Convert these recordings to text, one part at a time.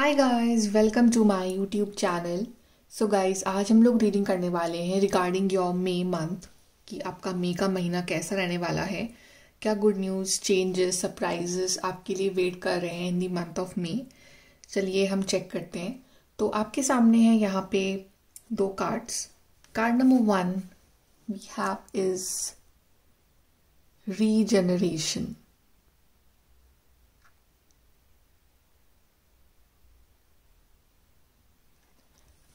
Hi guys, welcome to my YouTube channel. So guys, आज हम लोग रीडिंग करने वाले हैं रिगार्डिंग योर मे मंथ कि आपका मई का महीना कैसा रहने वाला है। क्या गुड न्यूज़, चेंजेस, सरप्राइजेस आपके लिए वेट कर रहे हैं इन दी मंथ ऑफ मई। चलिए हम चेक करते हैं। तो आपके सामने है यहाँ पे दो cards. Card number 1 we have is regeneration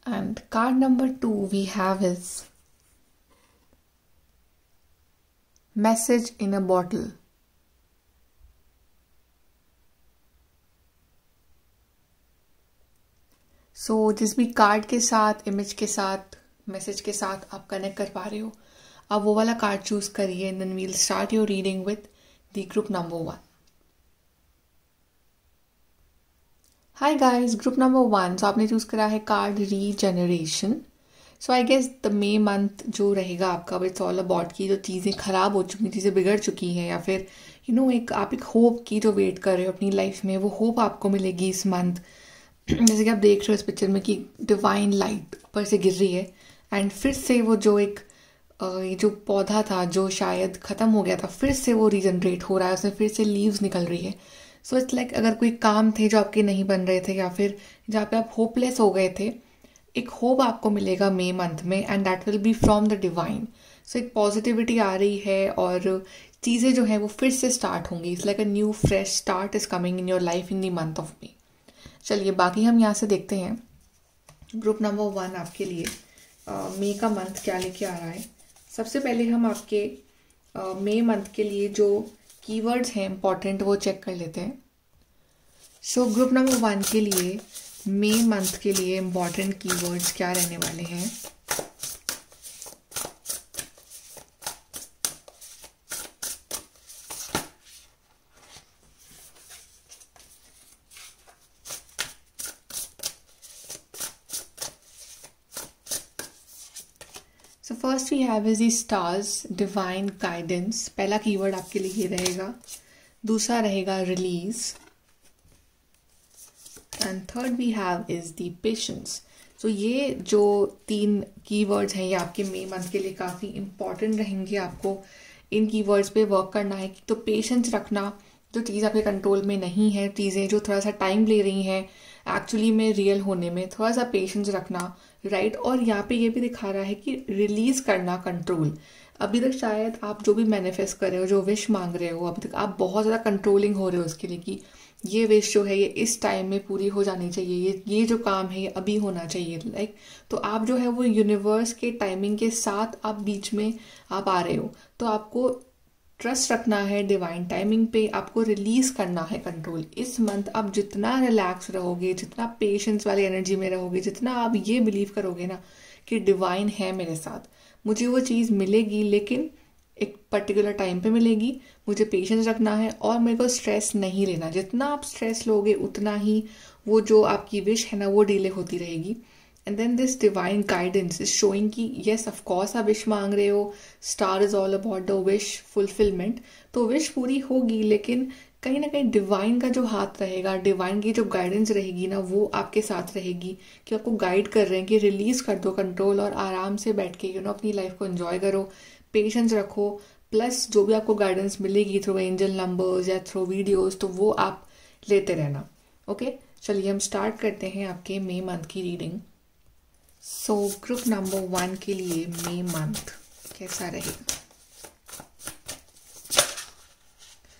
and card number 2 we have is message in a bottle. सो जिस भी कार्ड के साथ, इमेज के साथ, मैसेज के साथ आप कनेक्ट कर पा रहे हो, आप वो वाला कार्ड चूज करिए and then we'll start your reading with the group number 1. Hi guys, group number 1. So आपने चूज करा है card regeneration. So I guess the May month जो रहेगा आपका, इट्स ऑल अबाउट की जो चीज़ें खराब हो चुकी, चीज़ें बिगड़ चुकी हैं, या फिर आप एक होप की जो वेट कर रहे हो अपनी लाइफ में, वो होप आपको मिलेगी इस मंथ. जैसे कि आप देख रहे हो इस पिक्चर में कि डिवाइन लाइट ऊपर से गिर रही है एंड फिर से वो जो एक ये जो पौधा था जो शायद ख़त्म हो गया था, फिर से वो रीजनरेट हो रहा है, उसमें फिर से लीव्स निकल रही है. सो इट्स लाइक अगर कोई काम थे जो आपके नहीं बन रहे थे, या फिर जहाँ पे आप होपलेस हो गए थे, एक होप आपको मिलेगा मई मंथ में and that will be from the divine. So एक पॉजिटिविटी आ रही है और चीज़ें जो हैं वो फिर से स्टार्ट होंगी. It's like a new fresh start is coming in your life in the month of May. चलिए बाकी हम यहाँ से देखते हैं ग्रुप नंबर 1 आपके लिए मई का मंथ क्या लेके आ रहा है. सबसे पहले हम आपके मई मंथ के लिए जो कीवर्ड्स हैं इंपॉर्टेंट वो चेक कर लेते हैं. सो ग्रुप नंबर 1 के लिए मई मंथ के लिए इम्पॉर्टेंट कीवर्ड्स क्या रहने वाले हैं. So first we have is the stars, divine guidance. पहला कीवर्ड आपके लिए ये रहेगा. दूसरा रहेगा release and third we have is the patience. So ये जो 3 कीवर्ड्स हैं ये आपके मई मंथ के लिए काफ़ी इंपॉर्टेंट रहेंगे. आपको इन कीवर्ड्स पे वर्क करना है. तो पेशेंस रखना, जो चीज़ आपके कंट्रोल में नहीं है, चीज़ें जो थोड़ा सा टाइम ले रही हैं एक्चुअली में रियल होने में, थोड़ा सा पेशेंस रखना, राइट. और यहाँ पे ये भी दिखा रहा है कि रिलीज करना कंट्रोल. अभी तक शायद आप जो भी मैनिफेस्ट कर रहे हो, जो विश मांग रहे हो, अभी तक आप बहुत ज़्यादा कंट्रोलिंग हो रहे हो उसके लिए कि ये विश जो है ये इस टाइम में पूरी हो जानी चाहिए, ये जो काम है ये अभी होना चाहिए, लाइक. तो आप जो है वो यूनिवर्स के टाइमिंग के साथ आप बीच में आप आ रहे हो. तो आपको ट्रस्ट रखना है डिवाइन टाइमिंग पे. आपको रिलीज करना है कंट्रोल. इस मंथ आप जितना रिलैक्स रहोगे, जितना पेशेंस वाली एनर्जी में रहोगे, जितना आप ये बिलीव करोगे ना कि डिवाइन है मेरे साथ, मुझे वो चीज़ मिलेगी लेकिन एक पर्टिकुलर टाइम पे मिलेगी, मुझे पेशेंस रखना है और मेरे को स्ट्रेस नहीं लेना. जितना आप स्ट्रेस लोगे उतना ही वो जो आपकी विश है ना वो डिले होती रहेगी. And then this divine guidance is showing कि येस ऑफ कोर्स आप विश मांग रहे हो. Star is all about the wish fulfilment. तो विश पूरी होगी लेकिन कहीं ना कहीं डिवाइन का जो हाथ रहेगा, डिवाइन की जो गाइडेंस रहेगी ना, वो आपके साथ रहेगी कि आपको गाइड कर रहे हैं कि रिलीज कर दो कंट्रोल और आराम से बैठ के अपनी लाइफ को एंजॉय करो. पेशेंस रखो. प्लस जो भी आपको गाइडेंस मिलेगी थ्रू एंजल नंबर्स या थ्रू वीडियोस, तो वो आप लेते रहना. ओके, चलिए हम स्टार्ट करते हैं आपके मई मंथ की रीडिंग. सो ग्रुप नंबर 1 के लिए मई मंथ कैसा रहेगा.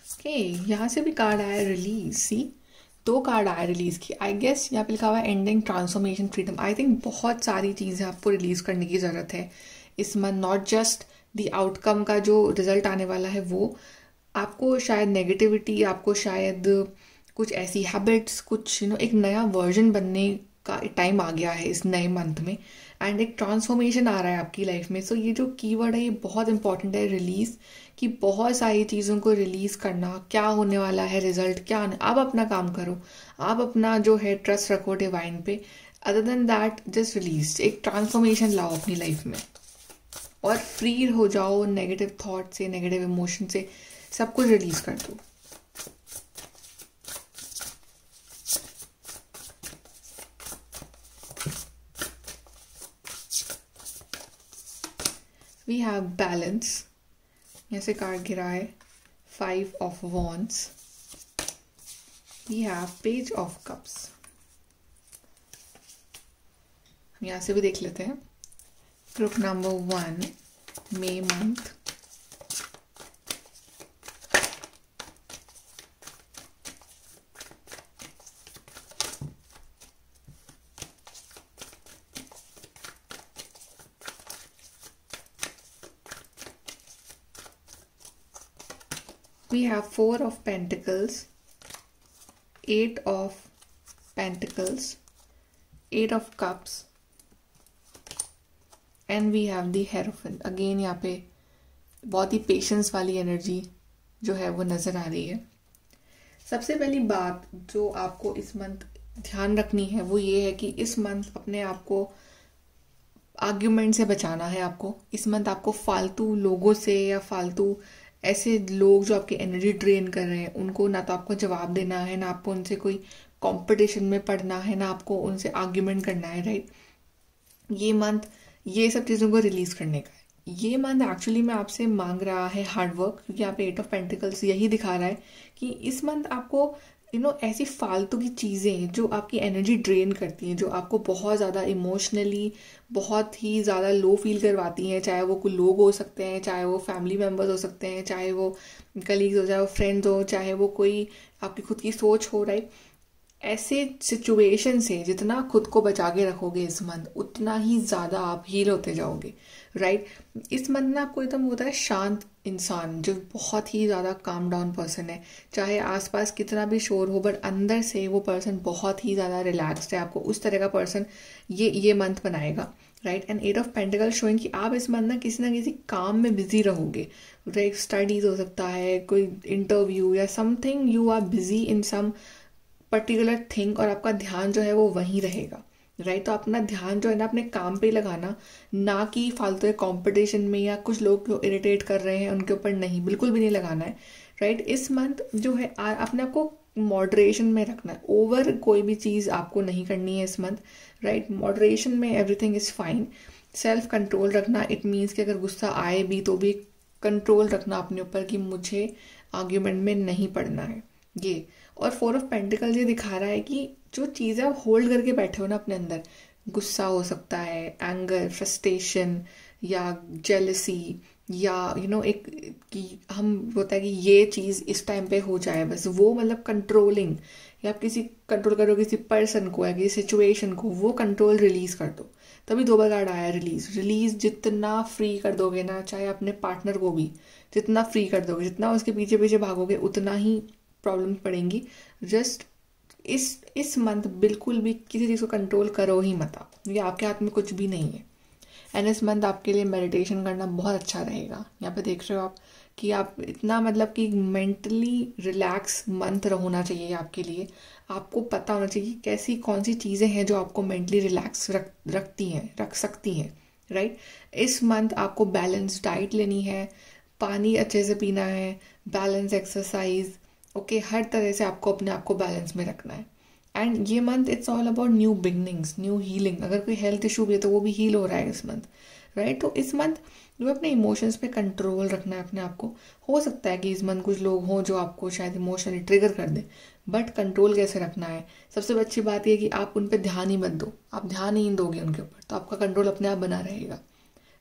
ओके, यहाँ से भी कार्ड आया रिलीज. सी, 2 कार्ड आया रिलीज की. आई गेस यहाँ पे लिखा हुआ है ending, transformation, freedom. I think बहुत सारी चीज़ें आपको रिलीज करने की ज़रूरत है इस month. Not just the outcome का जो रिजल्ट आने वाला है वो, आपको शायद नेगेटिविटी, आपको शायद कुछ ऐसी हैबिट्स, कुछ एक नया वर्जन बनने का टाइम आ गया है इस नए मंथ में. एंड एक ट्रांसफॉर्मेशन आ रहा है आपकी लाइफ में. सो ये जो कीवर्ड है ये बहुत इंपॉर्टेंट है, रिलीज. कि बहुत सारी चीज़ों को रिलीज करना, क्या होने वाला है रिजल्ट, क्या आप अपना काम करो, आप अपना जो है ट्रस्ट रखो डिवाइन पे. Other than that just release. एक ट्रांसफॉर्मेशन लाओ अपनी लाइफ में और फ्री हो जाओ नेगेटिव थॉट से, नेगेटिव इमोशन से. सब कुछ रिलीज कर दो. वी हैव बैलेंस, यहाँ से कार्ड गिरा है 5 of wands, we have page of cups. हम यहाँ से भी देख लेते हैं। Group number 1, May month, we have 4 of Pentacles, 8 of Pentacles, 8 of Cups, and we have the Hierophant। Again यहाँ पे बहुत ही पेशेंस वाली एनर्जी जो है वो नज़र आ रही है। सबसे पहली बात जो आपको इस मंथ ध्यान रखनी है वो ये है कि इस मंथ अपने आप को आर्ग्यूमेंट से बचाना है। आपको इस मंथ आपको फालतू लोगों से या फालतू ऐसे लोग जो आपकी एनर्जी ड्रेन कर रहे हैं उनको ना तो आपको जवाब देना है, ना आपको उनसे कोई कंपटीशन में पढ़ना है, ना आपको उनसे आर्ग्यूमेंट करना है, राइट। ये मंथ ये सब चीज़ों को रिलीज करने का है। ये मंथ एक्चुअली में आपसे मांग रहा है हार्डवर्क, क्योंकि यहाँ पे 8 ऑफ पेंटिकल्स यही दिखा रहा है कि इस मंथ आपको ऐसी फालतू की चीज़ें जो आपकी एनर्जी ड्रेन करती हैं, जो आपको बहुत ज़्यादा इमोशनली बहुत ही ज़्यादा लो फील करवाती हैं, चाहे वो कोई लोग हो सकते हैं, चाहे वो फैमिली मेम्बर्स हो सकते हैं, चाहे वो कलीग्स हो, चाहे वो फ्रेंड्स हो, चाहे वो कोई आपकी खुद की सोच हो, राइट। ऐसे सिचुएशन से जितना खुद को बचा के रखोगे इस मंथ, उतना ही ज़्यादा आप हील होते जाओगे, राइट। इस मंथ ना आपको एकदम होता है शांत इंसान जो बहुत ही ज़्यादा काम डाउन पर्सन है, चाहे आसपास कितना भी शोर हो बट अंदर से वो पर्सन बहुत ही ज़्यादा रिलैक्स्ड है। आपको उस तरह का पर्सन ये मंथ बनाएगा, right. And 8 of pentacle showing कि आप इस मंथ ना किसी काम में बिजी रहोगे, राइट। स्टडीज हो सकता है, कोई इंटरव्यू या something, you are busy in some particular thing और आपका ध्यान जो है वो वहीं रहेगा, राइट। तो अपना ध्यान जो है ना अपने काम पे लगाना, ना कि फालतू कंपटीशन में या कुछ लोग जो इरिटेट कर रहे हैं उनके ऊपर नहीं, बिल्कुल भी नहीं लगाना है, राइट। इस मंथ जो है अपने आप को मॉडरेशन में रखना है। ओवर कोई भी चीज़ आपको नहीं करनी है इस मंथ, राइट। मॉडरेशन में everything is fine. Self control रखना, इट मीन्स कि अगर गुस्सा आए भी तो भी कंट्रोल रखना अपने ऊपर कि मुझे आर्ग्यूमेंट में नहीं पड़ना है, ये। और 4 ऑफ पेंटिकल्स ये दिखा रहा है कि जो चीज़ें आप होल्ड करके बैठे हो ना अपने अंदर, गुस्सा हो सकता है, एंगर, फ्रस्ट्रेशन या जेलसी, या एक कि हम होता है कि ये चीज़ इस टाइम पे हो जाए, बस वो मतलब कंट्रोलिंग, या आप कंट्रोल करो किसी पर्सन को या किसी सिचुएशन को, वो कंट्रोल रिलीज कर दो। तभी 2 बार कार्ड आया रिलीज। जितना फ्री कर दोगे ना, चाहे अपने पार्टनर को भी जितना फ्री कर दोगे, जितना उसके पीछे पीछे भागोगे, उतना ही प्रॉब्लम पड़ेंगी। जस्ट इस मंथ बिल्कुल भी किसी चीज़ को कंट्रोल करो ही मत आप, ये आपके हाथ में कुछ भी नहीं है। एंड इस मंथ आपके लिए मेडिटेशन करना बहुत अच्छा रहेगा। यहाँ पे देख रहे हो आप कि आप इतना मतलब कि मेंटली रिलैक्स मंथ होना चाहिए आपके लिए। आपको पता होना चाहिए कि कैसी कौन सी चीज़ें हैं जो आपको मेंटली रिलैक्स रख सकती हैं, राइट। इस मंथ आपको बैलेंस डाइट लेनी है, पानी अच्छे से पीना है, बैलेंस एक्सरसाइज, ओके, हर तरह से आपको अपने आप को बैलेंस में रखना है। एंड ये month it's all about new beginnings, new healing. अगर कोई हेल्थ इशू भी है तो वो भी हील हो रहा है इस मंथ, राइट। तो इस मंथ जो अपने इमोशंस पे कंट्रोल रखना है अपने आप को। हो सकता है कि इस मंथ कुछ लोग हों जो आपको शायद इमोशनली ट्रिगर कर दे, बट कंट्रोल कैसे रखना है, सबसे अच्छी बात यह कि आप उन पर ध्यान ही मत दो। आप ध्यान ही दोगे उनके ऊपर तो आपका कंट्रोल अपने आप बना रहेगा,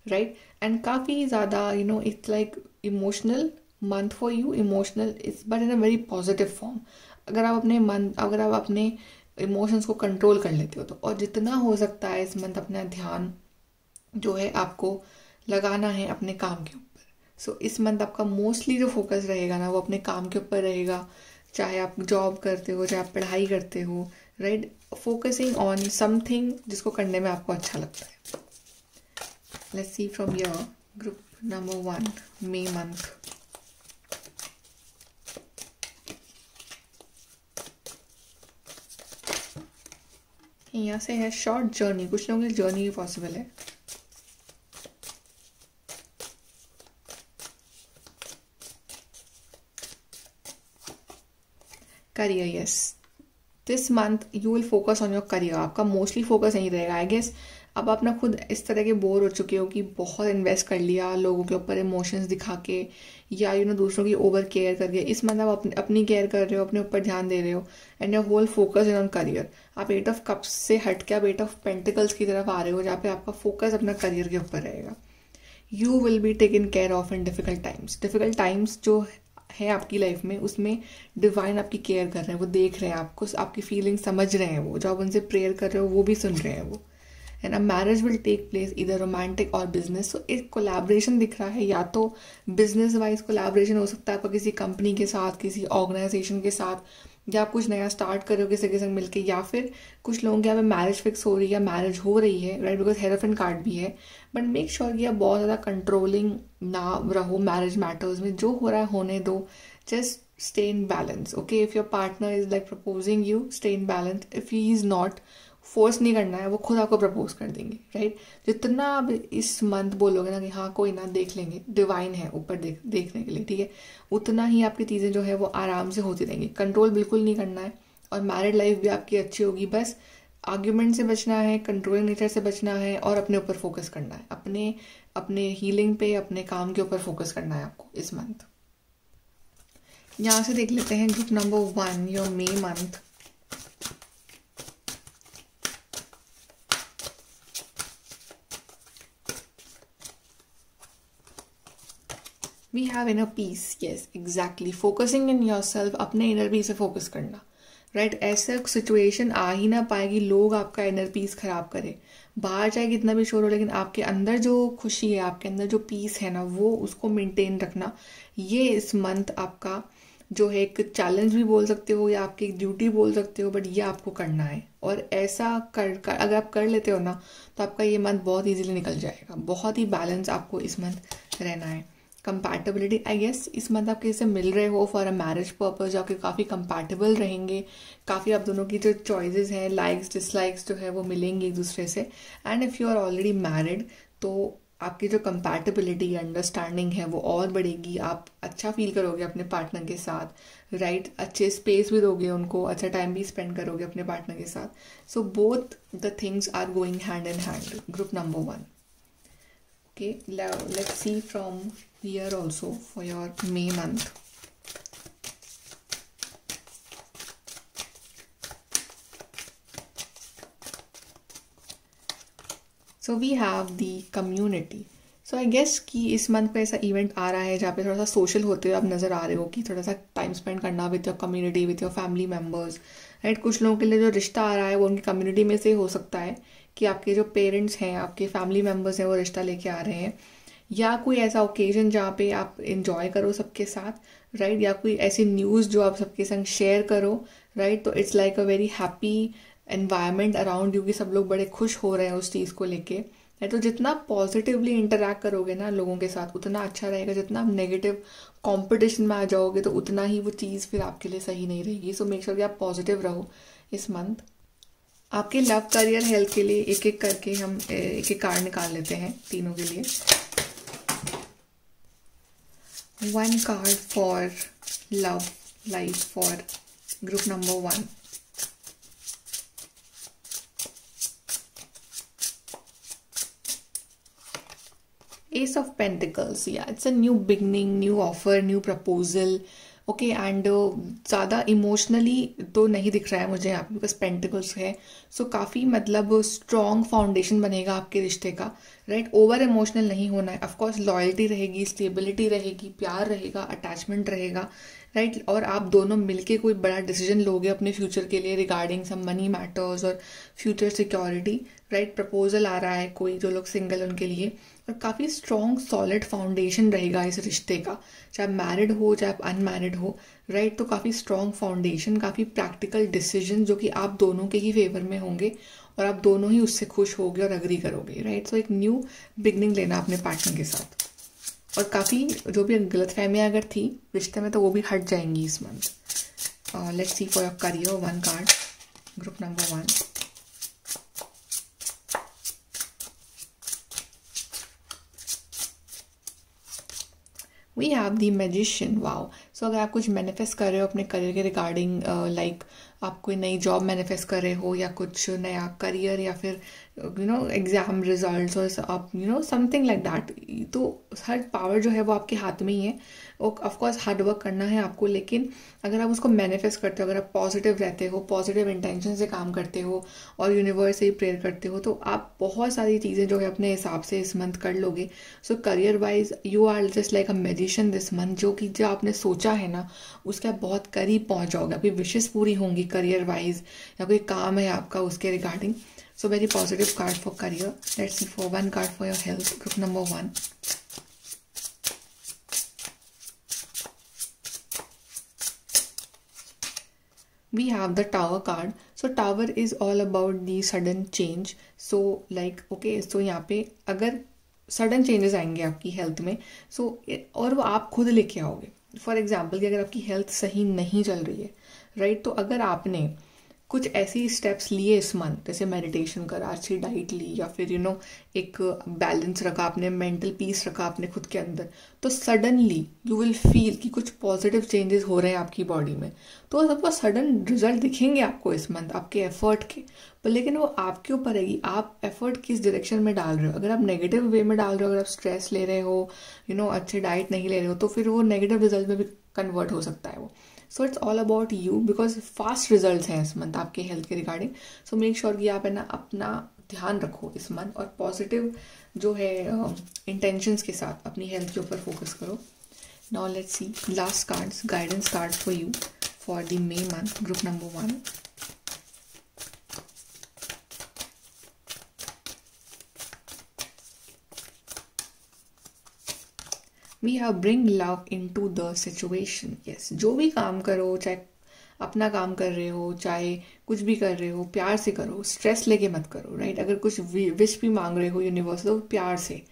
राइट। एंड काफ़ी ज़्यादा it's like emotional month for you, emotional is but in a very positive form. अगर आप अपने इमोशंस को कंट्रोल कर लेते हो तो, और जितना हो सकता है इस मंथ अपना ध्यान जो है आपको लगाना है अपने काम के ऊपर। सो इस मंथ आपका मोस्टली जो फोकस रहेगा ना वो अपने काम के ऊपर रहेगा, चाहे आप जॉब करते हो, चाहे आप पढ़ाई करते हो, राइट। फोकसिंग ऑन समथिंग जिसको करने में आपको अच्छा लगता है। Let's see from your group number 1, May month. यहाँ से है शॉर्ट जर्नी, कुछ लोगों के लिए जर्नी भी पॉसिबल है। Career, yes, this month you will focus on your career. आपका मोस्टली फोकस यहीं रहेगा। आई गेस अब आप ना खुद इस तरह के बोर हो चुके हो कि बहुत इन्वेस्ट कर लिया लोगों के ऊपर इमोशंस दिखा के, या दूसरों की ओवर केयर करके। इस मंथ आप अपनी केयर कर रहे हो, अपने ऊपर ध्यान दे रहे हो, and your whole focus in on career. आप 8 ऑफ कप्स से हट के आप 8 ऑफ पेंटिकल्स की तरफ आ रहे हो, जहाँ पे आपका फोकस अपना करियर के ऊपर रहेगा। You will be taken care of in difficult times. Difficult times जो है आपकी लाइफ में, उसमें डिवाइन आपकी केयर कर रहे हैं, वो देख रहे हैं आपको, आपकी फीलिंग समझ रहे हैं, वो जो आप उनसे प्रेयर कर रहे हो वो भी सुन रहे हैं वो। And a marriage will take place इधर रोमांटिक और बिजनेस। सो एक कोलैबोरेशन दिख रहा है, या तो बिजनेस वाइज कोलैबोरेशन हो सकता है आपका किसी कंपनी के साथ, किसी ऑर्गेनाइजेशन के साथ, या आप कुछ नया स्टार्ट कर रहे हो किसी के संग मिलकर, या फिर कुछ लोगों के यहाँ पे मैरिज फिक्स हो रही है या मैरिज हो रही है, राइट, बिकॉज हेरोफेंट कार्ड भी है। बट मेक श्योर कि आप बहुत ज़्यादा कंट्रोलिंग ना रहो मैरिज मैटर्स में, जो हो रहा है होने दो, just stay in balance. Okay, if your partner is like proposing you, stay in balance. If he is not, force नहीं करना है, वो खुद आपको प्रपोज कर देंगे, राइट। जितना आप इस मंथ बोलोगे ना कि हाँ कोई ना देख लेंगे, डिवाइन है ऊपर देखने के लिए, ठीक है, उतना ही आपकी चीज़ें जो है वो आराम से होती रहेंगी। कंट्रोल बिल्कुल नहीं करना है, और मैरिड लाइफ भी आपकी अच्छी होगी। बस आर्ग्यूमेंट से बचना है, कंट्रोलिंग नेचर से बचना है, और अपने ऊपर फोकस करना है, अपने हीलिंग पे, अपने काम के ऊपर फोकस करना है आपको इस मंथ। यहाँ से देख लेते हैं group number 1, your May month. We have inner peace, yes exactly, focusing in your self, अपने इनर पीस से फोकस करना, राइट। ऐसा सिचुएशन आ ही ना पाएगी लोग आपका इनर पीस खराब करे, बाहर चाहे कितना भी शोर हो, लेकिन आपके अंदर जो खुशी है, आपके अंदर जो पीस है ना, वो उसको मेंटेन रखना। ये इस मंथ आपका जो है एक चैलेंज भी बोल सकते हो, या आपकी एक ड्यूटी बोल सकते हो, बट ये आपको करना है। और ऐसा अगर आप कर लेते हो ना, तो आपका ये मंथ बहुत इजीली निकल जाएगा। बहुत ही बैलेंस आपको इस मंथ रहना है। कंपैटिबिलिटी, आई गेस इस मंथ आप किसी से मिल रहे हो फॉर अ मैरिज पर्पज, जो आपके काफ़ी कंपैटिबल रहेंगे, काफ़ी आप दोनों की जो चॉइसेस हैं, लाइक्स डिसलाइक्स जो है वो मिलेंगे एक दूसरे से। And if you are already married, तो आपकी जो कंपैटिबिलिटी अंडरस्टैंडिंग है वो और बढ़ेगी। आप अच्छा फील करोगे अपने पार्टनर के साथ, राइट, अच्छे स्पेस भी दोगे उनको, अच्छा टाइम भी स्पेंड करोगे अपने पार्टनर के साथ। So both the things are going hand in hand, group number 1। Okay, let's see from here also for your May month. So we have the community. So I guess कि इस month पे ऐसा event आ रहा है जहाँ पे थोड़ा सा सोशल होते हुए आप नज़र आ रहे हो, कि थोड़ा सा टाइम स्पेंड करना with your community, with your family members, right. कुछ लोगों के लिए जो रिश्ता आ रहा है वो उनकी कम्युनिटी में से हो सकता है, कि आपके जो पेरेंट्स हैं, आपके फैमिली मेम्बर्स हैं, वो रिश्ता लेके आ रहे हैं, या कोई ऐसा ओकेजन जहाँ पे आप इंजॉय करो सबके साथ, राइट, या कोई ऐसी न्यूज़ जो आप सबके संग शेयर करो, राइट। तो it's like a very happy environment around you, कि सब लोग बड़े खुश हो रहे हैं उस चीज़ को लेके, है। तो जितना पॉजिटिवली इंटरैक्ट करोगे ना लोगों के साथ, उतना अच्छा रहेगा। जितना आप नेगेटिव कंपटीशन में आ जाओगे, तो उतना ही वो चीज़ फिर आपके लिए सही नहीं रहेगी। सो मेक श्योर कि आप पॉजिटिव रहो इस मंथ। आपके लव, करियर, हेल्थ के लिए एक एक करके हम एक एक कार्ड निकाल लेते हैं तीनों के लिए। 1 card for love life for group number 1। Ace of Pentacles, yeah, it's a new beginning, new offer, new proposal, okay. And ज़्यादा इमोशनली तो नहीं दिख रहा है मुझे यहाँ पे, बिकॉज पेंटिकल्स है। सो काफ़ी मतलब स्ट्रॉन्ग फाउंडेशन बनेगा आपके रिश्ते का, राइट। ओवर इमोशनल नहीं होना है। ऑफकोर्स लॉयल्टी रहेगी, स्टेबिलिटी रहेगी, प्यार रहेगा, अटैचमेंट रहेगा, राइट। और आप दोनों मिलके कोई बड़ा डिसीजन लोगे अपने फ्यूचर के लिए रिगार्डिंग सम मनी मैटर्स और फ्यूचर सिक्योरिटी, राइट। प्रपोजल आ रहा है कोई जो लोग सिंगल उनके लिए, और काफ़ी स्ट्रॉन्ग सॉलिड फाउंडेशन रहेगा इस रिश्ते का, चाहे आप मैरिड हो चाहे आप अनमैरिड हो, राइट। तो काफ़ी स्ट्रॉन्ग फाउंडेशन, काफ़ी प्रैक्टिकल डिसीजन जो कि आप दोनों के ही फेवर में होंगे, और आप दोनों ही उससे खुश होगे और अग्री करोगे, राइट। सो एक न्यू बिगनिंग लेना अपने पार्टनर के साथ, और काफ़ी जो भी गलतफहमियां अगर थी रिश्ते में, तो वो भी हट जाएंगी इस month. Let's see for your career, 1 card, group number 1। We have the magician, wow. So अगर आप कुछ मैनिफेस्ट कर रहे हो अपने करियर के रिगार्डिंग, लाइक आप कोई नई जॉब मैनिफेस्ट कर रहे हो या कुछ नया करियर या फिर एग्जाम रिजल्ट्स और आप समथिंग लाइक दैट। तो हर पावर जो है वो आपके हाथ में ही है। ऑफकोर्स हार्ड वर्क करना है आपको, लेकिन अगर आप उसको मैनिफेस्ट करते हो, अगर आप पॉजिटिव रहते हो, पॉजिटिव इंटेंशन से काम करते हो और यूनिवर्स से ही प्रेयर करते हो, तो आप बहुत सारी चीज़ें जो है अपने हिसाब से इस मंथ कर लोगे। So career wise you are just like a magician this month, जो आपने सोचा है ना उसके आप बहुत करीब पहुंच जाओगे, आपकी विशेष पूरी होंगी करियर वाइज, या कोई काम है आपका उसके regarding. So very positive card for career. Let's see for one card for your health. Group number 1. We have the Tower card. So Tower is all about the sudden change. So like okay, so यहाँ पे अगर sudden changes आएंगे आपकी health में, सो और वो आप खुद लेके आओगे। फॉर एग्जाम्पल कि अगर आपकी हेल्थ सही नहीं चल रही है, राइट, तो अगर आपने कुछ ऐसी स्टेप्स लिए इस मंथ, जैसे मेडिटेशन करा, अच्छी डाइट ली, या फिर एक बैलेंस रखा आपने, मेंटल पीस रखा आपने खुद के अंदर, तो सडनली यू विल फील कि कुछ पॉजिटिव चेंजेस हो रहे हैं आपकी बॉडी में। तो सबको सडन रिजल्ट दिखेंगे आपको इस मंथ आपके एफर्ट के, पर लेकिन वो आपके ऊपर है कि आप एफर्ट किस डायरेक्शन में डाल रहे हो। अगर आप नेगेटिव वे में डाल रहे हो, अगर आप स्ट्रेस ले रहे हो, अच्छे डाइट नहीं ले रहे हो, तो फिर वो नेगेटिव रिजल्ट में भी कन्वर्ट हो सकता है वो। So it's all about you, because fast results हैं इस मंथ आपके हेल्थ के रिगार्डिंग। सो मेक श्योर कि आप है ना अपना ध्यान रखो इस मंथ, और पॉजिटिव जो है इंटेंशंस के साथ अपनी हेल्थ के ऊपर फोकस करो। Now let's see last cards, guidance cards for you for the May month, group number 1. We have bring love into the situation. Yes, जो भी काम करो, चाहे अपना काम कर रहे हो, चाहे कुछ भी कर रहे हो, प्यार से करो, स्ट्रेस लेके मत करो, राइट. अगर कुछ विश भी मांग रहे हो यूनिवर्स, तो प्यार से,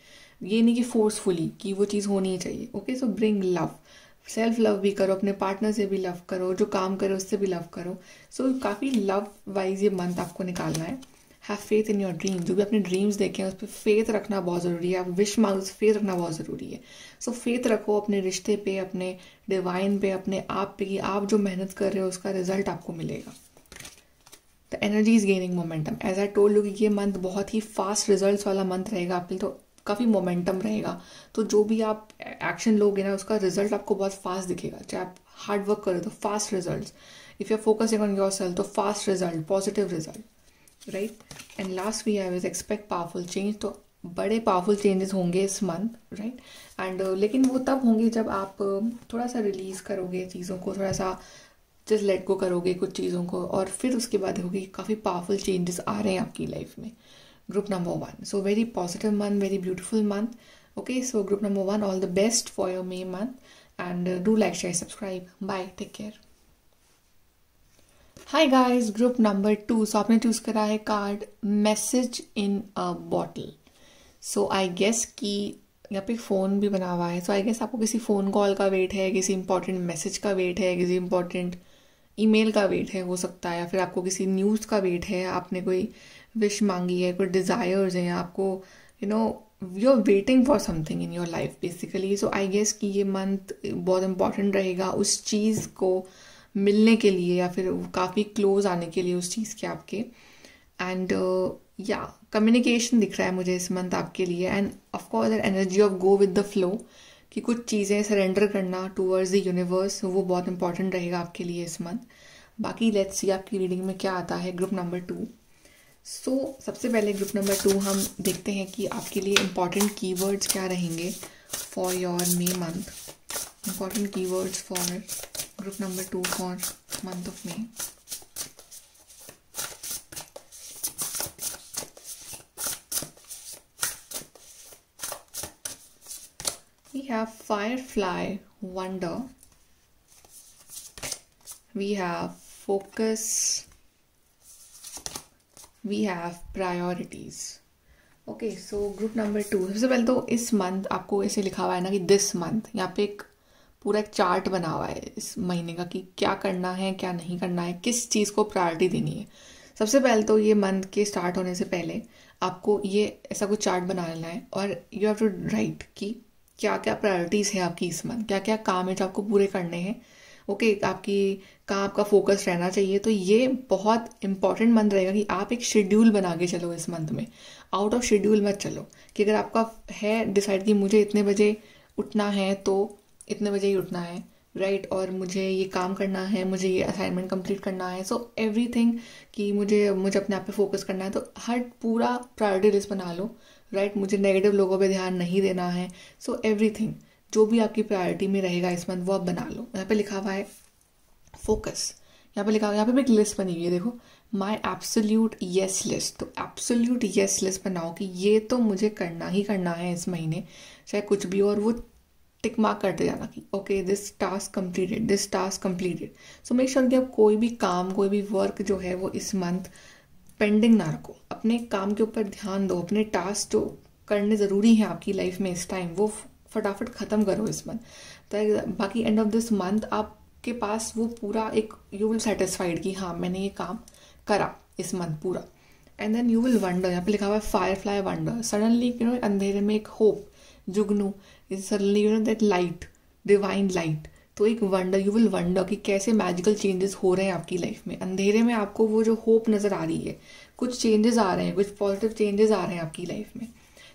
ये नहीं कि फोर्सफुली कि वो चीज़ होनी ही चाहिए. ओके, सो ब्रिंग लव, सेल्फ लव भी करो, अपने पार्टनर से भी लव करो, जो काम करो उससे भी लव करो. सो काफ़ी लव वाइज ये मंथ आपको निकालना है. Have faith in your dream, जो भी अपने ड्रीम्स देखे हैं उस पर फेथ रखना बहुत ज़रूरी है. आप विश मांगो, फेथ रखना बहुत ज़रूरी है. सो फेथ रखो अपने रिश्ते पे, अपने डिवाइन पे, अपने आप पे, कि आप जो मेहनत कर रहे हो उसका रिजल्ट आपको मिलेगा. The energy is gaining momentum. As I told you कि ये मंथ बहुत ही फास्ट रिजल्ट्स वाला मंथ रहेगा आपके लिए, तो काफ़ी मोमेंटम रहेगा. तो जो भी आप एक्शन लोगे ना उसका रिजल्ट आपको बहुत फास्ट दिखेगा. चाहे आप हार्ड वर्क करो तो fast result, if you are focusing on yourself तो fast result, positive result, right. And last we have is expect powerful change. तो बड़े पावरफुल चेंजेस होंगे इस मंथ, राइट. एंड लेकिन वो तब होंगे जब आप थोड़ा सा रिलीज़ करोगे चीज़ों को, थोड़ा सा जस्ट लेट गो करोगे कुछ चीज़ों को, और फिर उसके बाद देखोगे कि काफ़ी पावरफुल चेंजेस आ रहे हैं आपकी लाइफ में. Group number 1. So very positive month, very beautiful month. Okay, so group number 1, all the best for your May month, and do like, share, subscribe. Bye, take care. Hi guys, group number 2. So आपने choose करा है card message in a bottle. So I guess कि यहाँ पे phone भी बना हुआ है. सो आई गेस आपको किसी फ़ोन कॉल का वेट है, किसी इंपॉर्टेंट मैसेज का वेट है, किसी इंपॉर्टेंट ईमेल का वेट है, हो सकता है, या फिर आपको किसी न्यूज़ का वेट है, आपने कोई विश मांगी है, कोई डिज़ायर्स हैं, आपको you are waiting for something in your life basically. So I guess कि ये मंथ बहुत इंपॉर्टेंट रहेगा उस चीज़ को मिलने के लिए, या फिर काफ़ी क्लोज आने के लिए उस चीज़ के आपके. एंड या कम्युनिकेशन दिख रहा है मुझे इस मंथ आपके लिए. And of course energy of go with the flow, कि कुछ चीज़ें सरेंडर करना टूवर्ड्स द यूनिवर्स, वो बहुत इंपॉर्टेंट रहेगा आपके लिए इस मंथ. बाकी लेट्स सी आपकी रीडिंग में क्या आता है. Group number 2. सो सबसे पहले ग्रुप नंबर 2 हम देखते हैं कि आपके लिए इम्पॉर्टेंट कीवर्ड्स क्या रहेंगे for your May month. Important keywords for group number 2 for month of may. We have firefly, wonder. We have focus. We have priorities. Okay, so group number 2. सबसे पहले तो इस मंथ आपको ऐसे लिखा हुआ है ना कि दिस मंथ, यहाँ पे एक पूरा एक चार्ट बना हुआ है इस महीने का कि क्या करना है, क्या नहीं करना है, किस चीज़ को प्रायोरिटी देनी है. सबसे पहले तो ये मंथ के स्टार्ट होने से पहले आपको ये ऐसा कुछ चार्ट बना लेना है, और यू हैव टू राइट कि क्या क्या प्रायोरिटीज़ हैं आपकी इस मंथ, क्या क्या काम है जो आपको पूरे करने हैं. ओके, आपकी कहाँ आपका फोकस रहना चाहिए। तो ये बहुत इंपॉर्टेंट मंथ रहेगा कि आप एक शेड्यूल बना के चलो इस मंथ में, आउट ऑफ शेड्यूल मत चलो। कि अगर आपका है डिसाइड कि मुझे इतने बजे उठना है तो इतने बजे ही उठना है, राइट, और मुझे ये काम करना है, मुझे ये असाइनमेंट कंप्लीट करना है, सो एवरीथिंग, कि मुझे मुझे अपने आप पे फोकस करना है, तो हर पूरा प्रायोरिटी लिस्ट बना लो, राइट। मुझे नेगेटिव लोगों पे ध्यान नहीं देना है। सो एवरीथिंग जो भी आपकी प्रायोरिटी में रहेगा इस मंथ वो आप बना लो। यहाँ पे लिखा हुआ है फोकस, यहाँ पे लिखा हुआ है, यहाँ पे भी एक लिस्ट बनी हुई है, देखो, माई एब्सोल्यूट येस लिस्ट। तो एब्सोल्यूट येस लिस्ट बनाओ कि ये तो मुझे करना ही करना है इस महीने, चाहे कुछ भी, और वो टिक मार्क करते जाना कि okay this task completed, this task completed. So make sure कि आप कोई भी काम, कोई भी वर्क जो है वो इस मंथ पेंडिंग ना रखो। अपने काम के ऊपर ध्यान दो, अपने टास्क जो करने ज़रूरी हैं आपकी लाइफ में इस टाइम वो फटाफट ख़त्म करो इस मंथ। तो बाकी एंड ऑफ दिस मंथ आपके पास वो पूरा एक यू विल सेटिस्फाइड कि हाँ मैंने ये काम करा इस मंथ पूरा। And then you will wonder, यहाँ पे लिखा हुआ है फायर फ्लाई वंडर, सडनली अंधेरे में एक hope, Jugnu is suddenly that light, divine light. तो एक वंडर, यू विल वंडर कि कैसे मैजिकल चेंजेस हो रहे हैं आपकी लाइफ में। अंधेरे में आपको वो जो होप नज़र आ रही है, कुछ चेंजेस आ रहे हैं, कुछ पॉजिटिव चेंजेस आ रहे हैं आपकी लाइफ में।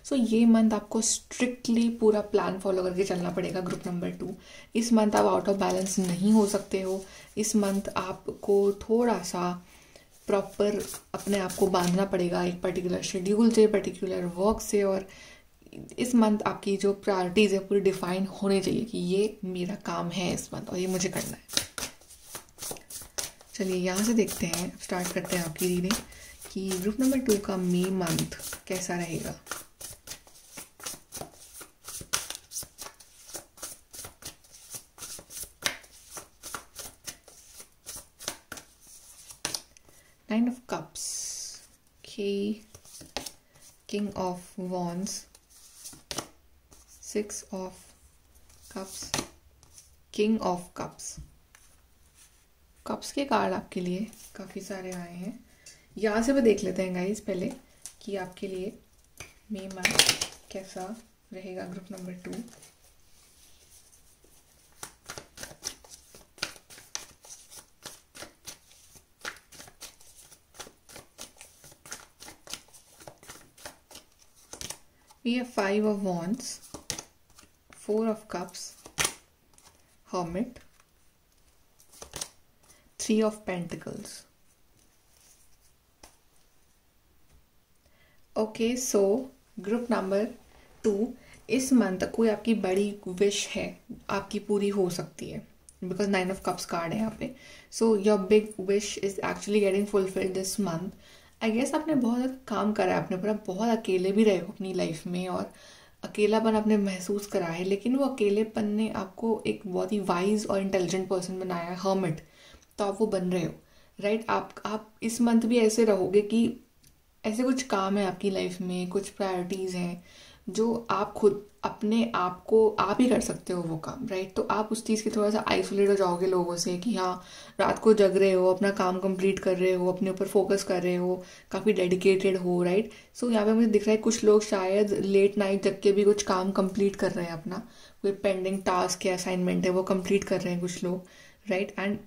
सो ये मंथ आपको स्ट्रिक्टली पूरा प्लान फॉलो करके चलना पड़ेगा। ग्रुप नंबर 2, इस मंथ आप आउट ऑफ बैलेंस नहीं हो सकते हो। इस मंथ आपको थोड़ा सा प्रॉपर अपने आप को बांधना पड़ेगा एक पर्टिकुलर शेड्यूल से, पर्टिकुलर वर्क से, और इस मंथ आपकी जो प्रायोरिटीज़ है पूरी डिफाइन होनी चाहिए कि ये मेरा काम है इस मंथ और ये मुझे करना है। चलिए यहाँ से देखते हैं, स्टार्ट करते हैं आपकी रीडिंग कि ग्रुप नंबर 2 का मई मंथ कैसा रहेगा। Nine of cups, king of wands, 6 of cups, king of cups. Cups के कार्ड आपके लिए काफ़ी सारे आए हैं। यहाँ से भी देख लेते हैं गाइज पहले कि आपके लिए मई मंथ कैसा रहेगा group number 2। We have 5 of wands, 4 of cups, hermit, 3 of pentacles. Okay, so group number 2, इस मंथ कोई आपकी बड़ी विश है आपकी पूरी हो सकती है, बिकॉज 9 of cups कार्ड है यहाँ पे। So your big wish is actually getting fulfilled this month. I guess आपने बहुत ज़्यादा काम करा है अपने ऊपर, आप बहुत अकेले भी रहे हो अपनी लाइफ में और अकेलापन आपने महसूस करा है, लेकिन वो अकेलेपन ने आपको एक बहुत ही वाइज और इंटेलिजेंट पर्सन बनाया है, हर्मिट। तो आप वो बन रहे हो, राइट। आप इस मंथ भी ऐसे रहोगे कि ऐसे कुछ काम है आपकी लाइफ में, कुछ प्रायोरिटीज़ हैं जो आप खुद अपने आप को आप ही कर सकते हो वो काम, राइट। तो आप उस चीज़ के थोड़ा सा आइसोलेट हो जाओगे लोगों से कि हाँ रात को जग रहे हो, अपना काम कंप्लीट कर रहे हो, अपने ऊपर फोकस कर रहे हो, काफ़ी डेडिकेटेड हो, राइट। सो यहाँ पे मुझे दिख रहा है कुछ लोग शायद लेट नाइट जग के भी कुछ काम कंप्लीट कर रहे हैं, अपना कोई पेंडिंग टास्क या असाइनमेंट है वो कंप्लीट कर रहे हैं कुछ लोग, राइट। एंड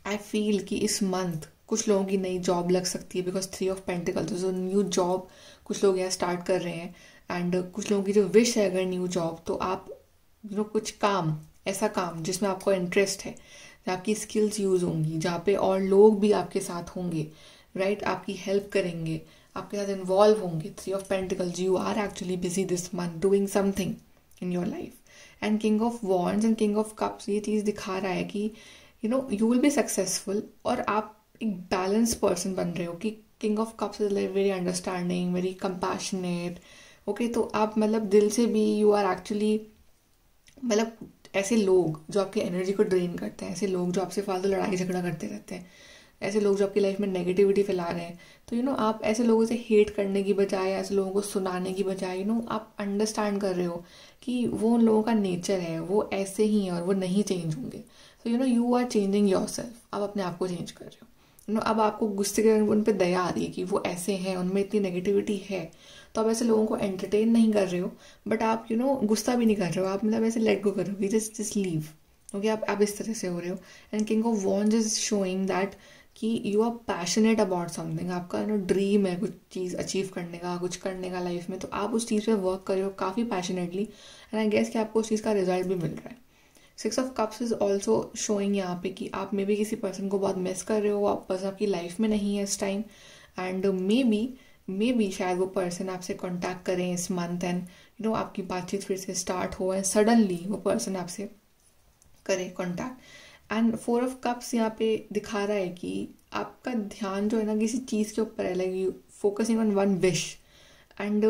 आई फील कि इस मंथ कुछ लोगों की नई जॉब लग सकती है, बिकॉज 3 of Pentacles, तो न्यू जॉब कुछ लोग यहाँ स्टार्ट कर रहे हैं। एंड कुछ लोगों की जो विश है अगर न्यू जॉब, तो आप कुछ काम, ऐसा काम जिसमें आपको इंटरेस्ट है, जहाँ आपकी स्किल्स यूज़ होंगी, जहाँ पे और लोग भी आपके साथ होंगे, राइट, आपकी हेल्प करेंगे, आपके साथ इन्वॉल्व होंगे। 3 of Pentacles, you are actually busy this month doing something in your life. And king of wands and king of cups ये चीज़ दिखा रहा है कि यू विल बी सक्सेसफुल और आप एक बैलेंस पर्सन बन रहे हो। कि king of cups is like very understanding, very compassionate, okay. तो आप मतलब दिल से भी यू आर एक्चुअली, मतलब ऐसे लोग जो आपकी एनर्जी को ड्रेन करते हैं, ऐसे लोग जो आपसे फालतू लड़ाई झगड़ा करते रहते हैं, ऐसे लोग जो आपकी लाइफ में नेगेटिविटी फैला रहे हैं, तो आप ऐसे लोगों से हेट करने की बजाय, ऐसे लोगों को सुनाने की बजाय आप अंडरस्टैंड कर रहे हो कि वो उन लोगों का नेचर है, वो ऐसे ही हैं और वो नहीं चेंज होंगे। तो you are changing your self, आप अपने आप को चेंज कर रहे हो। अब आपको गुस्से के उन पर दया आ रही है कि वो ऐसे हैं, उनमें इतनी नेगेटिविटी है, तो आप ऐसे लोगों को एंटरटेन नहीं कर रहे हो, बट आप गुस्सा भी नहीं कर रहे हो, आप मतलब ऐसे लेट गो करोगे, जस्ट लीव, ओके, आप इस तरह से हो रहे हो। And king of wands is showing that कि you are passionate about something, आपका ड्रीम है कुछ चीज़ अचीव करने का, कुछ करने का लाइफ में, तो आप उस चीज़ पे वर्क कर रहे हो काफ़ी पैशनेटली, एंड आई गेस कि आपको उस चीज़ का रिजल्ट भी मिल रहा है। 6 of cups is also showing यहाँ पे कि आप मे बी किसी पर्सन को बहुत मिस कर रहे हो, आप बस आपकी लाइफ में नहीं है इस टाइम, एंड मे बी शायद वो पर्सन आपसे कॉन्टैक्ट करें इस मंथ, एंड आपकी बातचीत फिर से स्टार्ट हो, एंड सडनली वो पर्सन आपसे करे कॉन्टैक्ट। एंड 4 ऑफ कप्स यहाँ पे दिखा रहा है कि आपका ध्यान जो है ना किसी चीज़ के ऊपर है, like you focusing on one wish, and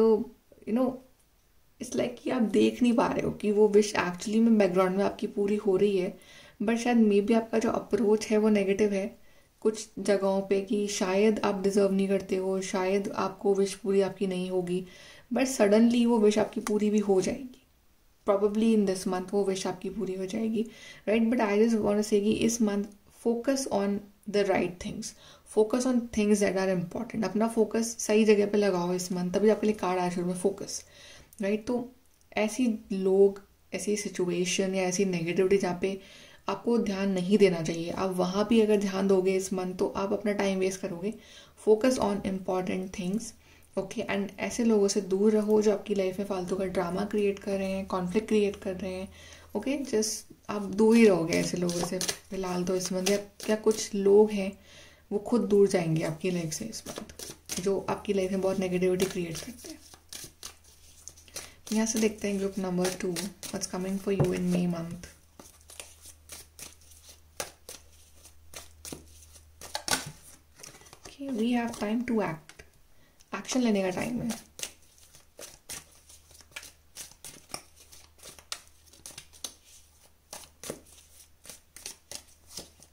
it's like कि आप देख नहीं पा रहे हो कि वो विश एक्चुअली में बैकग्राउंड में आपकी पूरी हो रही है, बट शायद मे बी आपका जो अप्रोच है वो नेगेटिव है कुछ जगहों पे, कि शायद आप डिजर्व नहीं करते हो, शायद आपको विश पूरी आपकी नहीं होगी, बट सडनली वो विश आपकी पूरी भी हो जाएगी। प्रॉबली इन दिस मंथ वो विश आपकी पूरी हो जाएगी, right. But I just want to say कि इस month focus on the right things, focus on things that are important, अपना फोकस सही जगह पे लगाओ इस मंथ, तभी आपके लिए कार्ड आया शुरू में फोकस, राइट। तो ऐसी लोग, ऐसी सिचुएशन या ऐसी नेगेटिविटी जहाँ पे आपको ध्यान नहीं देना चाहिए, आप वहाँ भी अगर ध्यान दोगे इस मंथ तो आप अपना टाइम वेस्ट करोगे। Focus on important things, okay. And ऐसे लोगों से दूर रहो जो आपकी लाइफ में फालतू का ड्रामा क्रिएट कर रहे हैं, कॉन्फ्लिक्ट क्रिएट कर रहे हैं, ओके। जस्ट आप दूर ही रहोगे ऐसे लोगों से फिलहाल तो इस मंथ, या कुछ लोग हैं वो खुद दूर जाएंगे आपकी लाइफ से इस मंथ, जो आपकी लाइफ में बहुत नेगेटिविटी क्रिएट करते हैं। यहाँ से देखते हैं group number 2, what's coming for you in May month. Okay, we have time to act, action लेने का टाइम है।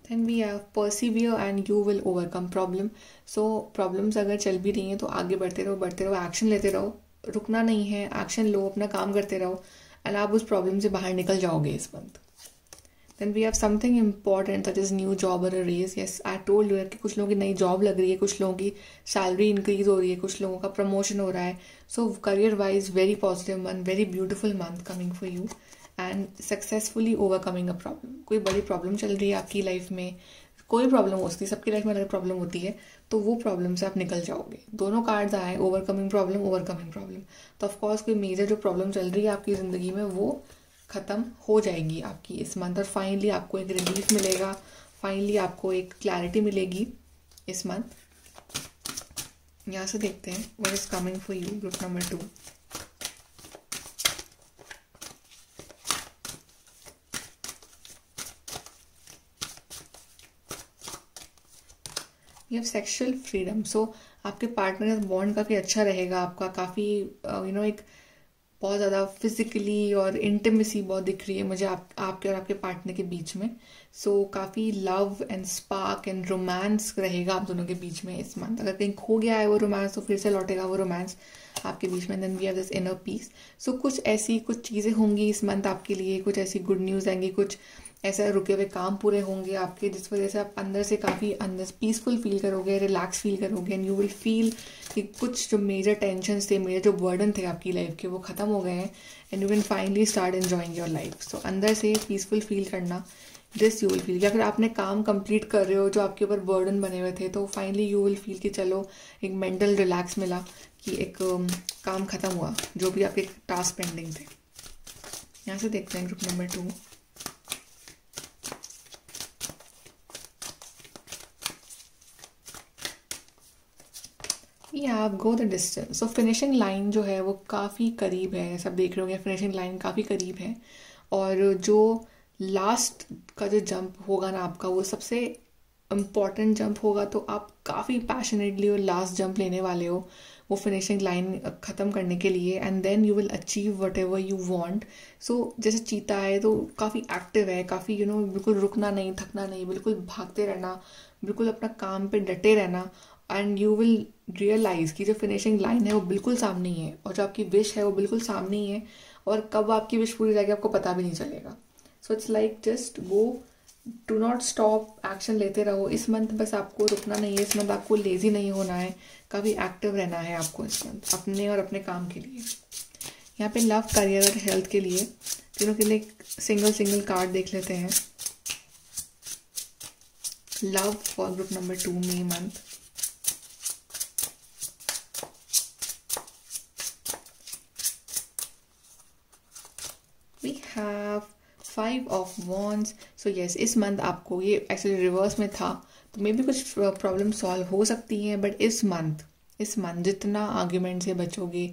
Then we have persevere and you will overcome problem. So problems अगर चल भी रही हैं तो आगे बढ़ते रहो, एक्शन लेते रहो, रुकना नहीं है, एक्शन लो, अपना काम करते रहो, एंड आप उस प्रॉब्लम से बाहर निकल जाओगे इस month. Then we have something important that is new job और a raise. Yes, I told you कि कुछ लोगों की नई जॉब लग रही है, कुछ लोगों की सैलरी इंक्रीज हो रही है, कुछ लोगों का प्रमोशन हो रहा है। सो career wise very positive month, very beautiful month coming for you, and successfully overcoming a problem. कोई बड़ी प्रॉब्लम चल रही है आपकी लाइफ में, कोई प्रॉब्लम हो सकती है, सबकी लाइफ में अलग प्रॉब्लम होती है, तो वो प्रॉब्लम से आप निकल जाओगे। दोनों कार्ड्स आए, ओवरकमिंग प्रॉब्लम, तो ऑफकोर्स कोई मेजर जो प्रॉब्लम चल रही है आपकी ज़िंदगी में वो ख़त्म हो जाएगी आपकी इस मंथ, और फाइनली आपको एक रिलीफ मिलेगा, फाइनली आपको एक क्लैरिटी मिलेगी इस मंथ। यहाँ से देखते हैं what is coming for you group number 2। ये अब सेक्शुअल फ्रीडम, सो आपके पार्टनर का बॉन्ड काफ़ी अच्छा रहेगा आपका, काफ़ी एक बहुत ज़्यादा फिजिकली और इंटीमेसी बहुत दिख रही है मुझे आपके और आपके पार्टनर के बीच में। सो काफ़ी love and spark and romance रहेगा आप दोनों के बीच में इस मंथ। अगर कहीं खो गया है वो रोमांस तो फिर से लौटेगा वो रोमांस आपके बीच में। Then we have this inner peace. So कुछ चीज़ें होंगी इस मंथ आपके लिए, कुछ ऐसी गुड न्यूज़ आएंगी, कुछ ऐसा रुके हुए काम पूरे होंगे आपके, जिस वजह से आप अंदर से काफ़ी अंदर पीसफुल फील करोगे, रिलैक्स फील करोगे, एंड यू विल फील कि कुछ जो मेजर टेंशन थे, मेजर जो बर्डन थे आपकी लाइफ के वो ख़त्म हो गए हैं, and you will finally start enjoying your life. So अंदर से पीसफुल फील करना, दिस यू विल फील। या फिर आपने काम कंप्लीट कर रहे हो जो आपके ऊपर बर्डन बने हुए थे, तो फाइनली यू विल फील कि चलो एक मेंटल रिलैक्स मिला, कि एक काम ख़त्म हुआ, जो भी आपके टास्क पेंडिंग थे। यहाँ से देखते हैं ग्रुप नंबर 2। आप go the distance. So finishing line जो है वो काफ़ी करीब है, सब देख रहे होंगे, फिनिशिंग लाइन काफ़ी करीब है, और जो लास्ट का जो जंप होगा ना आपका, वो सबसे इम्पॉर्टेंट जंप होगा, तो आप काफ़ी पैशनेटली और लास्ट जंप लेने वाले हो वो फिनिशिंग लाइन ख़त्म करने के लिए, and then you will achieve whatever you want. So जैसे चीता है तो काफ़ी एक्टिव है, काफ़ी बिल्कुल रुकना नहीं, थकना नहीं, बिल्कुल भागते रहना, बिल्कुल अपना काम पे डटे रहना, एंड यू विल रियलाइज़ कि जो फिनिशिंग लाइन है वो बिल्कुल सामने ही है, और जो आपकी विश है वो बिल्कुल सामने ही है, और कब आपकी विश पूरी जाएगी आपको पता भी नहीं चलेगा। So it's like just go, do not stop, action लेते रहो इस मंथ। बस आपको रुकना नहीं है इस मंथ, आपको लेजी नहीं होना है, काफ़ी एक्टिव रहना है आपको इस मंथ अपने और अपने काम के लिए। यहाँ पे लव, करियर और हेल्थ के लिए तीनों के लिए सिंगल कार्ड देख लेते हैं। Love for group number 2 May month. We have 5 of wands. So yes, इस मंथ आपको, ये एक्चुअली रिवर्स में था तो मे भी कुछ प्रॉब्लम सॉल्व हो सकती हैं, बट इस मंथ जितना आर्ग्यूमेंट से बचोगे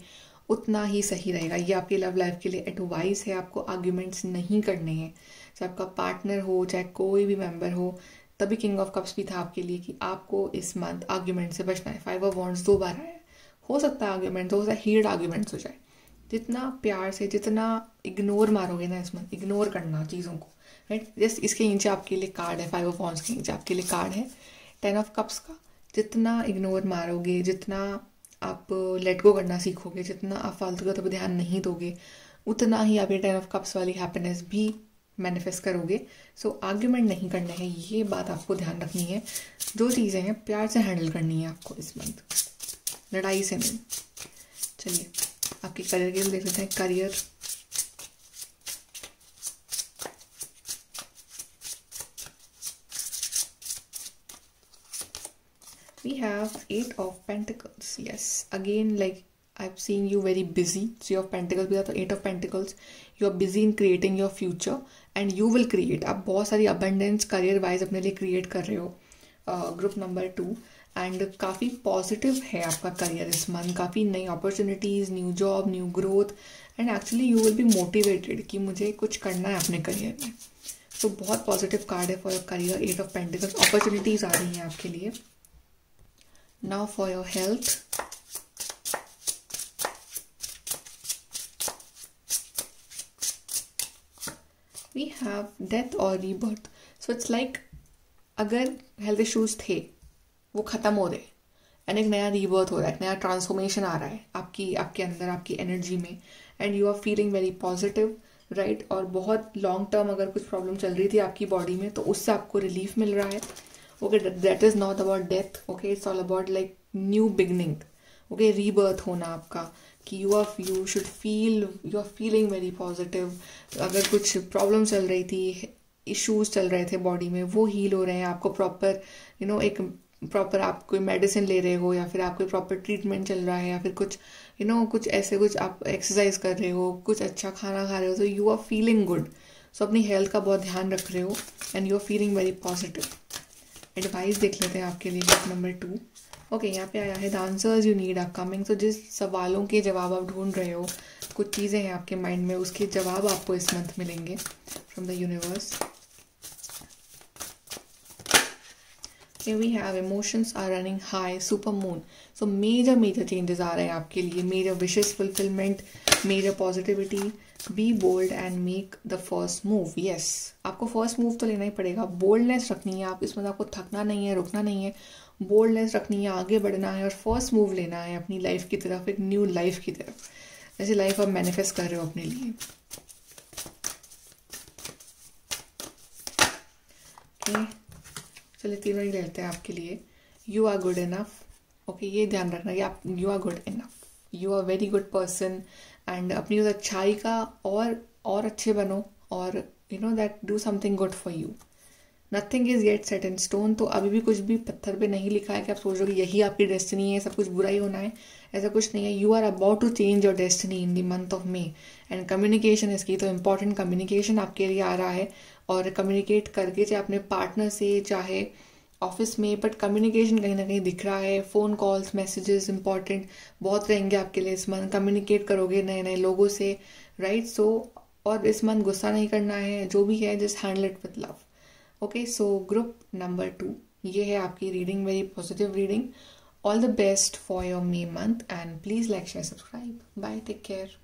उतना ही सही रहेगा। ये आपकी लव लाइफ के लिए एडवाइस है, आपको आर्ग्यूमेंट्स नहीं करने हैं। चाहे आपका पार्टनर हो, चाहे कोई भी मेंबर हो, तभी किंग ऑफ कप्स भी था आपके लिए कि आपको इस मंथ आर्ग्यूमेंट से बचना है। 5 ऑफ वॉन्ड्स 2 बार आया है। हो सकता है आर्ग्यूमेंट, हो सकता है हीटेड आर्ग्यूमेंट्स हो जाए। जितना प्यार से, जितना इग्नोर मारोगे ना इस मंथ, इग्नोर करना चीज़ों को, राइट। जस्ट इसके नीचे आपके लिए कार्ड है, 5 ऑफ वॉन्ड्स के नीचे आपके लिए कार्ड है 10 ऑफ कप्स का। जितना इग्नोर मारोगे, जितना आप लेट गो करना सीखोगे, जितना आप फालतू का तो ध्यान नहीं दोगे, उतना ही आप ये 10 ऑफ कप्स वाली हैप्पीनेस भी मैनिफेस्ट करोगे। सो आर्ग्यूमेंट नहीं करना है, ये बात आपको ध्यान रखनी है। जो चीज़ें हैं प्यार से हैंडल करनी है आपको इस मंथ, लड़ाई से नहीं। चलिए आपके करियर के लिए देख लेते हैं। Career, we have 8 of Pentacles. Yes, again, like I'm seeing you very busy. 3 of Pentacles भी था तो 8 of Pentacles. You are busy in creating your future and you will create. आप बहुत सारी abundance career wise अपने लिए create कर रहे हो। ग्रुप नंबर 2 एंड काफ़ी पॉजिटिव है आपका करियर इस मंथ। काफ़ी नई opportunities, new job, new growth and actually you will be motivated कि मुझे कुछ करना है अपने करियर में। तो बहुत पॉजिटिव कार्ड है for your career. 8 of pentacles, opportunities आ रही हैं आपके लिए। Now for your health, we have death or rebirth. So it's like अगर हेल्थ इश्यूज थे वो ख़त्म हो रहे एंड एक नया रीबर्थ हो रहा है, एक नया ट्रांसफॉर्मेशन आ रहा है आपके अंदर, आपकी एनर्जी में, and you are feeling very positive, right. और बहुत लॉन्ग टर्म अगर कुछ प्रॉब्लम चल रही थी आपकी बॉडी में तो उससे आपको रिलीफ मिल रहा है। Okay, that is not about death, okay, it's all about like new beginning, okay, rebirth होना आपका, कि you are feeling very positive. अगर कुछ प्रॉब्लम चल रही थी, इश्यूज चल रहे थे बॉडी में, वो हील हो रहे हैं। आपको प्रॉपर एक प्रॉपर आप कोई मेडिसिन ले रहे हो, या फिर आप कोई प्रॉपर ट्रीटमेंट चल रहा है, या फिर कुछ कुछ ऐसे कुछ आप एक्सरसाइज कर रहे हो, कुछ अच्छा खाना खा रहे हो, तो you are feeling good. So अपनी हेल्थ का बहुत ध्यान रख रहे हो and you are feeling very positive. Advice देख लेते हैं आपके लिए ग्रुप नंबर 2। ओके, यहाँ पे आया है the answers you need are coming. तो जिस सवालों के जवाब आप ढूंढ रहे हो, कुछ चीज़ें हैं आपके माइंड में, उसके जवाब आपको इस मंथ मिलेंगे from the universe. Here we have emotions are running high, super moon. So major changes आ रहे हैं आपके लिए, major wishes fulfillment, major positivity. Be bold and make the first move. Yes, आपको first move तो लेना ही पड़ेगा। Boldness रखनी है आप इसमें, आपको थकना नहीं है, रुकना नहीं है, बोल्डनेस रखनी है, आगे बढ़ना है और फर्स्ट मूव लेना है अपनी लाइफ की तरफ, एक न्यू लाइफ की तरफ, जैसे लाइफ आप मैनिफेस्ट कर रहे हो अपने लिए। Okay. चलिए तीनों ही लेते हैं आपके लिए। You are good enough, okay, ये ध्यान रखना कि आप you are good enough, you are very good person and अपनी उस अच्छाई का और अच्छे बनो और that do something good for you. Nothing is yet set in stone. तो अभी भी कुछ भी पत्थर पे नहीं लिखा है कि आप सोचोगे यही आपकी डेस्टिनी है, सब कुछ बुरा ही होना है, ऐसा कुछ नहीं है। You are about to change your destiny in the month of May and communication इसकी, तो इम्पॉर्टेंट कम्युनिकेशन आपके लिए आ रहा है। और कम्युनिकेट करके, चाहे अपने पार्टनर से, चाहे ऑफिस में, बट कम्युनिकेशन कहीं ना कहीं दिख रहा है। फ़ोन कॉल्स, मैसेजेस इंपॉर्टेंट बहुत रहेंगे आपके लिए इस मंथ। कम्युनिकेट करोगे नए नए लोगों से, राइट। सो और इस मंथ गुस्सा नहीं करना है, जो भी है just handle it with love. Okay, so group number 2 ये है आपकी reading, very positive reading. All the best for your May month and please like, share, subscribe. Bye, take care.